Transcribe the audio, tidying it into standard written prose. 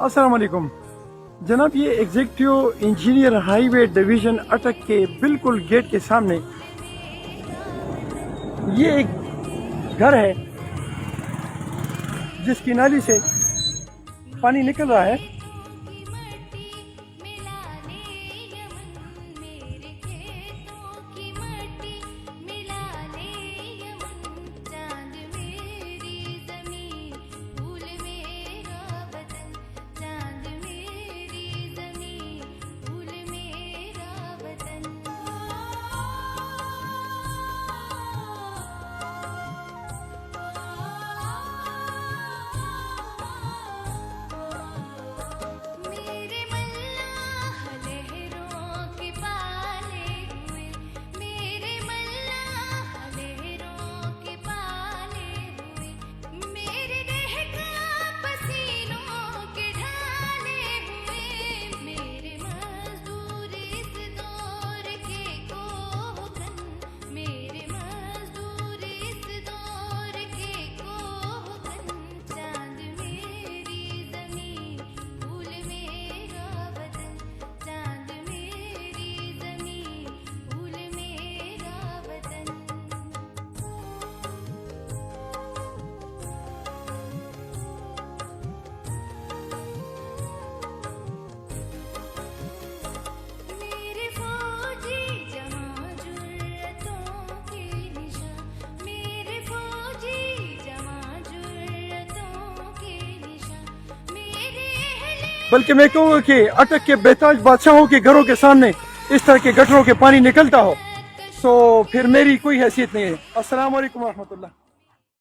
अस्सलाम वालेकुम जनाब, ये एग्जीक्यूटिव इंजीनियर हाईवे डिवीजन अटक के बिल्कुल गेट के सामने ये एक घर है जिसकी नाली से पानी निकल रहा है। बल्कि मैं कहूँगा कि अटक के बेताज बादशाहों के घरों के सामने इस तरह के गटरों के पानी निकलता हो तो फिर मेरी कोई हैसियत नहीं है। अस्सलाम वालेकुम रहमतुल्लाह।